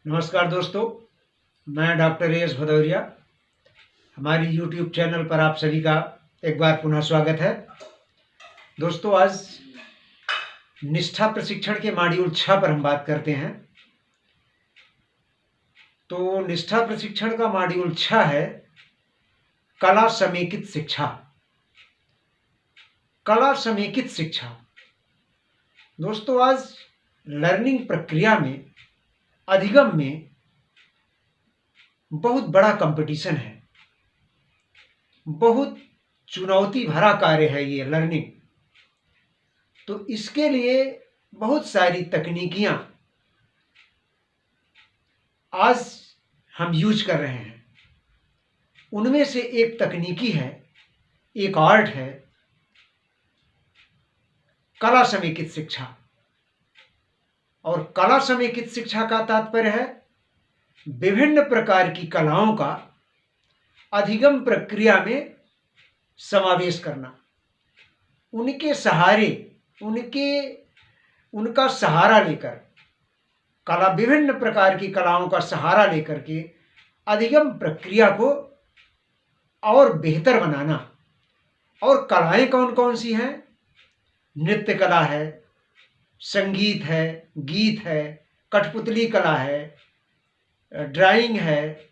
नमस्कार दोस्तों, मैं डॉक्टर एस भदौरिया। हमारी यूट्यूब चैनल पर आप सभी का एक बार पुनः स्वागत है। दोस्तों, आज निष्ठा प्रशिक्षण के मॉड्यूल 6 पर हम बात करते हैं। तो निष्ठा प्रशिक्षण का मॉड्यूल 6 है कला समेकित शिक्षा। कला समेकित शिक्षा दोस्तों, आज लर्निंग प्रक्रिया में, अधिगम में बहुत बड़ा कंपटीशन है। बहुत चुनौती भरा कार्य है ये लर्निंग। तो इसके लिए बहुत सारी तकनीकियां आज हम यूज कर रहे हैं। उनमें से एक तकनीकी है, एक आर्ट है कला समेकित शिक्षा। और कला समेकित शिक्षा का तात्पर्य है विभिन्न प्रकार की कलाओं का अधिगम प्रक्रिया में समावेश करना। उनके सहारे, उनका सहारा लेकर, विभिन्न प्रकार की कलाओं का सहारा लेकर के अधिगम प्रक्रिया को और बेहतर बनाना। और कलाएं कौन कौन सी हैं? नृत्य कला है, संगीत है, गीत है, कठपुतली कला है, ड्राइंग है।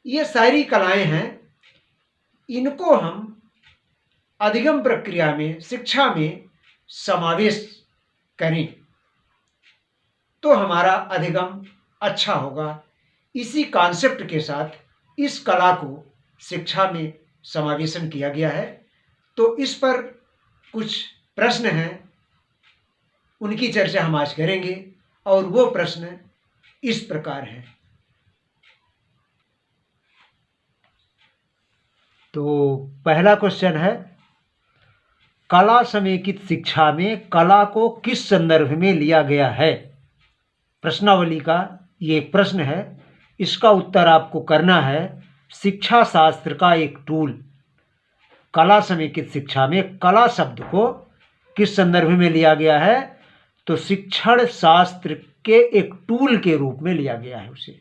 ये सारी कलाएं हैं। इनको हम अधिगम प्रक्रिया में, शिक्षा में समावेश करें तो हमारा अधिगम अच्छा होगा। इसी कॉन्सेप्ट के साथ इस कला को शिक्षा में समावेशन किया गया है। तो इस पर कुछ प्रश्न हैं, उनकी चर्चा हम आज करेंगे। और वो प्रश्न इस प्रकार हैं। तो पहला क्वेश्चन है, कला समेकित शिक्षा में कला को किस संदर्भ में लिया गया है? प्रश्नावली का ये एक प्रश्न है। इसका उत्तर आपको करना है शिक्षा शास्त्र का एक टूल। कला समेकित शिक्षा में कला शब्द को किस संदर्भ में लिया गया है? तो शिक्षण शास्त्र के एक टूल के रूप में लिया गया है उसे।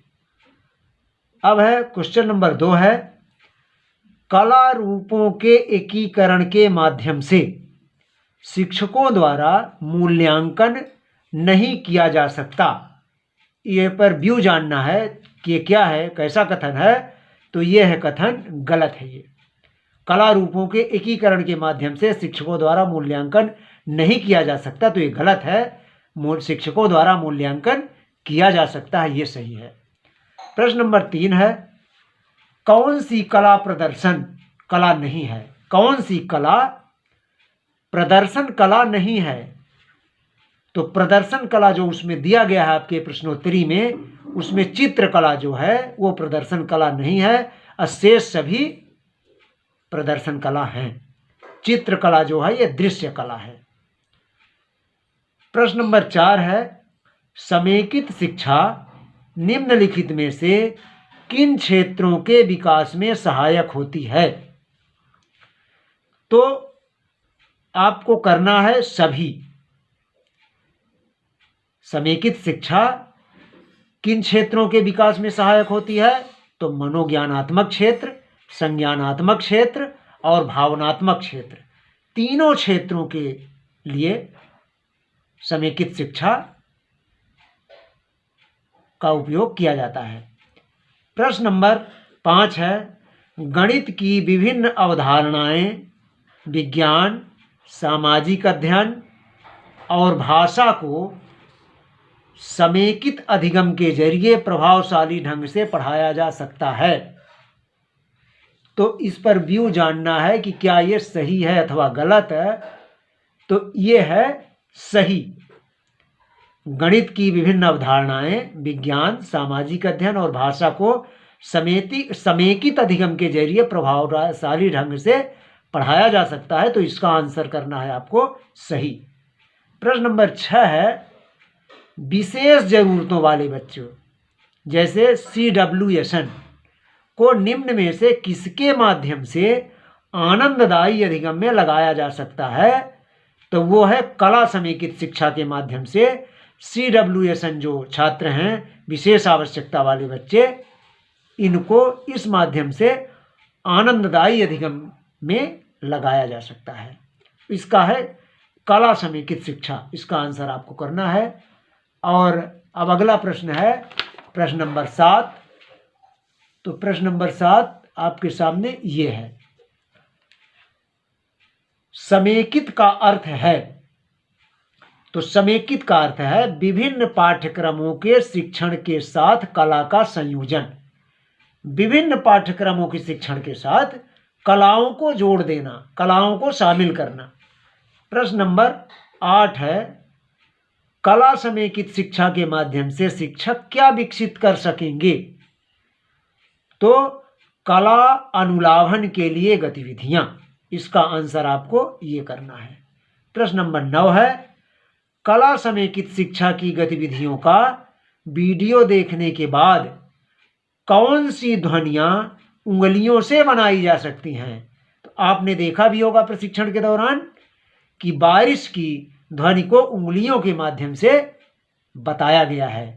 अब है क्वेश्चन नंबर 2 है, कला रूपों के एकीकरण के माध्यम से शिक्षकों द्वारा मूल्यांकन नहीं किया जा सकता। ये पर व्यू जानना है कि ये क्या है, कैसा कथन है। तो ये है कथन गलत है। ये कला रूपों के एकीकरण के माध्यम से शिक्षकों द्वारा मूल्यांकन नहीं किया जा सकता, तो ये गलत है। शिक्षकों द्वारा मूल्यांकन किया जा सकता है, ये सही है। प्रश्न नंबर 3 है, कौन सी कला प्रदर्शन कला नहीं है? कौन सी कला प्रदर्शन कला नहीं है? तो प्रदर्शन कला जो उसमें दिया गया है आपके प्रश्नोत्तरी में, उसमें चित्रकला जो है वो प्रदर्शन कला नहीं है। शेष सभी प्रदर्शन कला हैं। चित्रकला जो है ये दृश्य कला है। प्रश्न नंबर 4 है, समेकित शिक्षा निम्नलिखित में से किन क्षेत्रों के विकास में सहायक होती है? तो आपको करना है सभी। समेकित शिक्षा किन क्षेत्रों के विकास में सहायक होती है? तो मनोज्ञानात्मक क्षेत्र, संज्ञानात्मक क्षेत्र और भावनात्मक क्षेत्र, तीनों क्षेत्रों के लिए समेकित शिक्षा का उपयोग किया जाता है। प्रश्न नंबर 5 है, गणित की विभिन्न अवधारणाएं विज्ञान, सामाजिक अध्ययन और भाषा को समेकित अधिगम के जरिए प्रभावशाली ढंग से पढ़ाया जा सकता है। तो इस पर व्यू जानना है कि क्या ये सही है अथवा गलत है। तो ये है सही। गणित की विभिन्न अवधारणाएं विज्ञान, सामाजिक अध्ययन और भाषा को समेकित अधिगम के जरिए प्रभावशाली ढंग से पढ़ाया जा सकता है। तो इसका आंसर करना है आपको सही। प्रश्न नंबर 6 है, विशेष जरूरतों वाले बच्चों जैसे CWSN को निम्न में से किसके माध्यम से आनंददायी अधिगम में लगाया जा सकता है? तो वो है कला समेकित शिक्षा के माध्यम से CWSN जो छात्र हैं, विशेष आवश्यकता वाले बच्चे, इनको इस माध्यम से आनंददायी अधिगम में लगाया जा सकता है। इसका है कला समेकित शिक्षा, इसका आंसर आपको करना है। और अब अगला प्रश्न है प्रश्न नंबर 7। तो प्रश्न नंबर 7 आपके सामने ये है, समेकित का अर्थ है। तो समेकित का अर्थ है विभिन्न पाठ्यक्रमों के शिक्षण के साथ कला का संयोजन। विभिन्न पाठ्यक्रमों के शिक्षण के साथ कलाओं को जोड़ देना, कलाओं को शामिल करना। प्रश्न नंबर 8 है, कला समेकित शिक्षा के माध्यम से शिक्षक क्या विकसित कर सकेंगे? तो कला अनुलाभन के लिए गतिविधियां, इसका आंसर आपको ये करना है। प्रश्न नंबर 9 है, कला समेकित शिक्षा की गतिविधियों का वीडियो देखने के बाद कौन सी ध्वनियां उंगलियों से बनाई जा सकती हैं? तो आपने देखा भी होगा प्रशिक्षण के दौरान कि बारिश की ध्वनि को उंगलियों के माध्यम से बताया गया है।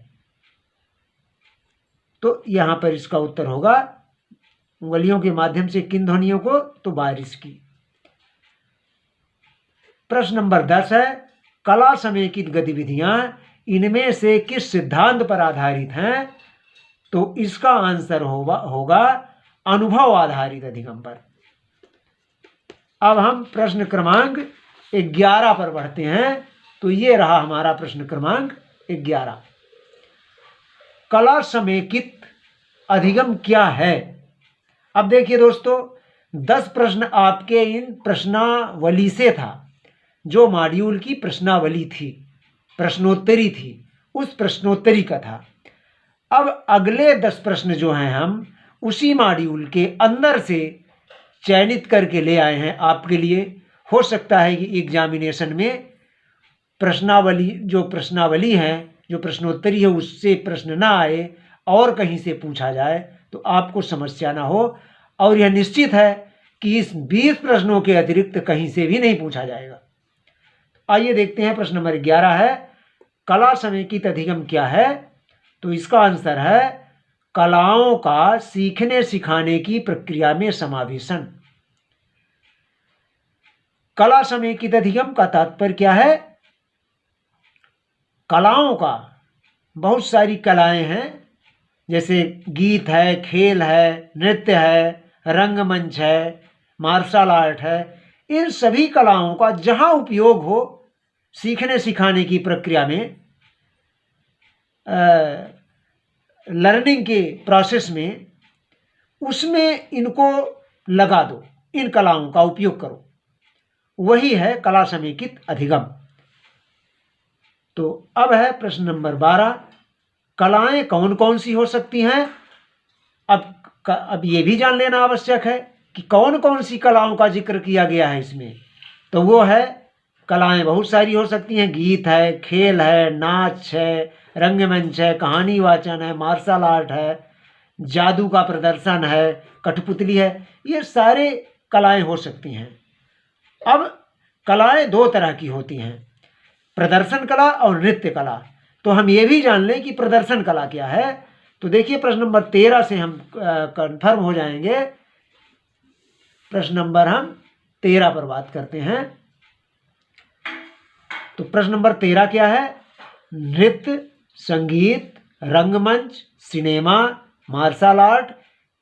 तो यहां पर इसका उत्तर होगा उंगलियों के माध्यम से किन ध्वनियों को? तो बारिश की। प्रश्न नंबर 10 है, कला समेकित गतिविधियां इनमें से किस सिद्धांत पर आधारित हैं? तो इसका आंसर होगा अनुभव आधारित अधिगम पर। अब हम प्रश्न क्रमांक 11 पर बढ़ते हैं। तो ये रहा हमारा प्रश्न क्रमांक 11, कला समेकित अधिगम क्या है? अब देखिए दोस्तों, 10 प्रश्न आपके इन प्रश्नावली से था, जो मॉड्यूल की प्रश्नावली थी, प्रश्नोत्तरी थी, उस प्रश्नोत्तरी का था। अब अगले 10 प्रश्न जो हैं हम उसी मॉड्यूल के अंदर से चयनित करके ले आए हैं आपके लिए। हो सकता है कि एग्जामिनेशन में प्रश्नावली है, जो प्रश्नोत्तरी है, उससे प्रश्न ना आए और कहीं से पूछा जाए तो आपको समस्या ना हो। और यह निश्चित है कि इस 20 प्रश्नों के अतिरिक्त कहीं से भी नहीं पूछा जाएगा। आइए देखते हैं, प्रश्न नंबर 11 है, कला समेकित अधिगम क्या है? तो इसका आंसर है कलाओं का सीखने सिखाने की प्रक्रिया में समावेशन। कला समेकित अधिगम का तात्पर्य क्या है? कलाओं का, बहुत सारी कलाएं हैं, जैसे गीत है, खेल है, नृत्य है, रंगमंच है, मार्शल आर्ट है, इन सभी कलाओं का जहां उपयोग हो सीखने सिखाने की प्रक्रिया में, लर्निंग के प्रोसेस में, उसमें इनको लगा दो, इन कलाओं का उपयोग करो, वही है कला समेकित अधिगम। तो अब है प्रश्न नंबर 12, कलाएं कौन कौन सी हो सकती हैं? अब ये भी जान लेना आवश्यक है कि कौन कौन सी कलाओं का जिक्र किया गया है इसमें। तो वो है, कलाएं बहुत सारी हो सकती हैं, गीत है, खेल है, नाच है, रंगमंच है, कहानी वाचन है, मार्शल आर्ट है, जादू का प्रदर्शन है, कठपुतली है, ये सारे कलाएं हो सकती हैं। अब कलाएं 2 तरह की होती हैं, प्रदर्शन कला और नृत्य कला। तो हम ये भी जान लें कि प्रदर्शन कला क्या है। तो देखिए, प्रश्न नंबर 13 से हम कंफर्म हो जाएंगे। प्रश्न नंबर हम 13 पर बात करते हैं। तो प्रश्न नंबर 13 क्या है? नृत्य, संगीत, रंगमंच, सिनेमा, मार्शल आर्ट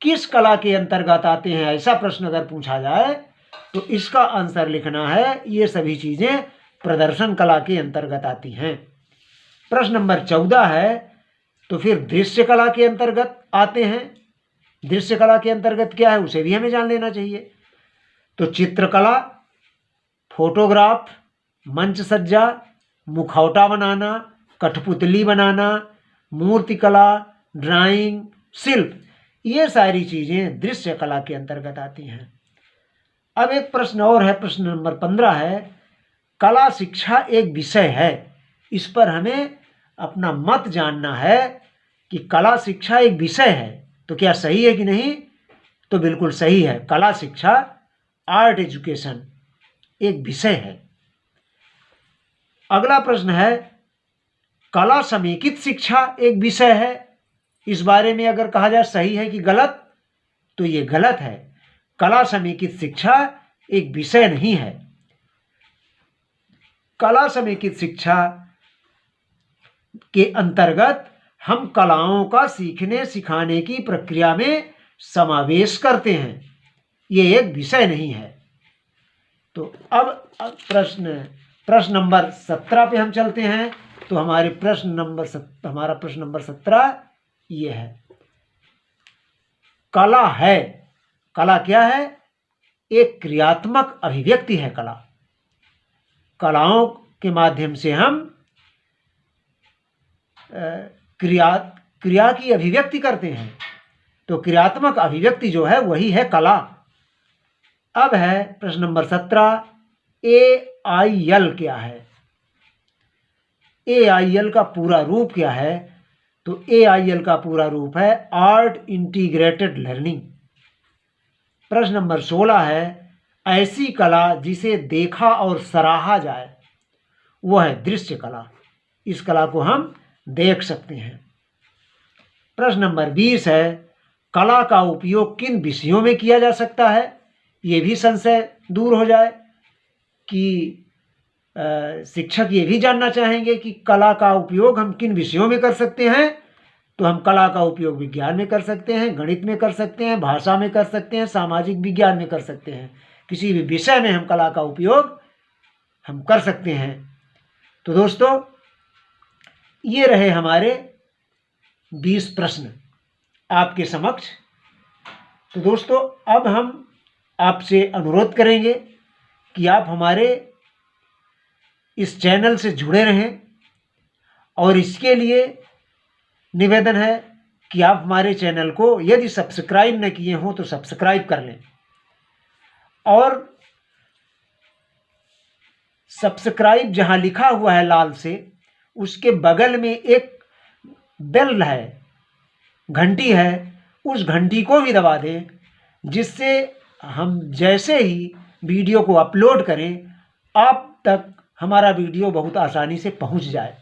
किस कला के अंतर्गत आते हैं? ऐसा प्रश्न अगर पूछा जाए तो इसका आंसर लिखना है, ये सभी चीजें प्रदर्शन कला के अंतर्गत आती हैं। प्रश्न नंबर 14 है, तो फिर दृश्य कला के अंतर्गत आते हैं। दृश्य कला के अंतर्गत क्या है, उसे भी हमें जान लेना चाहिए। तो चित्रकला, फोटोग्राफ, मंच सज्जा, मुखौटा बनाना, कठपुतली बनाना, मूर्तिकला, ड्राइंग, शिल्प, ये सारी चीजें दृश्य कला के अंतर्गत आती हैं। अब एक प्रश्न और है, प्रश्न नंबर 15 है, कला शिक्षा एक विषय है। इस पर हमें अपना मत जानना है कि कला शिक्षा एक विषय है, तो क्या सही है कि नहीं? तो बिल्कुल सही है, कला शिक्षा, आर्ट एजुकेशन एक विषय है। अगला प्रश्न है, कला समेकित शिक्षा एक विषय है। इस बारे में अगर कहा जाए सही है कि गलत, तो ये गलत है। कला समेकित शिक्षा एक विषय नहीं है। कला समेकित शिक्षा के अंतर्गत हम कलाओं का सीखने सिखाने की प्रक्रिया में समावेश करते हैं, ये एक विषय नहीं है। तो अब प्रश्न नंबर 17 पे हम चलते हैं। तो हमारा प्रश्न नंबर 17 ये है, कला है, कला क्या है? एक क्रियात्मक अभिव्यक्ति है कला। कलाओं के माध्यम से हम क्रिया की अभिव्यक्ति करते हैं। तो क्रियात्मक अभिव्यक्ति जो है वही है कला। अब है प्रश्न नंबर 17, AIL क्या है? AIL का पूरा रूप क्या है? तो AIL का पूरा रूप है आर्ट इंटीग्रेटेड लर्निंग। प्रश्न नंबर 16 है, ऐसी कला जिसे देखा और सराहा जाए वह है दृश्य कला। इस कला को हम देख सकते हैं। प्रश्न नंबर 20 है, कला का उपयोग किन विषयों में किया जा सकता है? ये भी संशय दूर हो जाए कि शिक्षक ये भी जानना चाहेंगे कि कला का उपयोग हम किन विषयों में कर सकते हैं। तो हम कला का उपयोग विज्ञान में कर सकते हैं, गणित में कर सकते हैं, भाषा में कर सकते हैं, सामाजिक विज्ञान में कर सकते हैं। किसी भी विषय में हम कला का उपयोग हम कर सकते हैं। तो दोस्तों, ये रहे हमारे 20 प्रश्न आपके समक्ष। तो दोस्तों, अब हम आपसे अनुरोध करेंगे कि आप हमारे इस चैनल से जुड़े रहें, और इसके लिए निवेदन है कि आप हमारे चैनल को यदि सब्सक्राइब न किए हों तो सब्सक्राइब कर लें, और सब्सक्राइब जहां लिखा हुआ है लाल से, उसके बगल में एक बेल है, घंटी है, उस घंटी को भी दबा दें, जिससे हम जैसे ही वीडियो को अपलोड करें आप तक हमारा वीडियो बहुत आसानी से पहुंच जाए।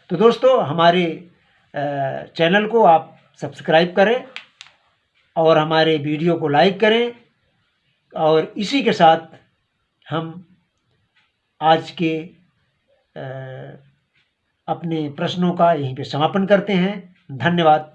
तो दोस्तों, हमारे चैनल को आप सब्सक्राइब करें और हमारे वीडियो को लाइक करें, और इसी के साथ हम आज के अपने प्रश्नों का यहीं पे समापन करते हैं। धन्यवाद।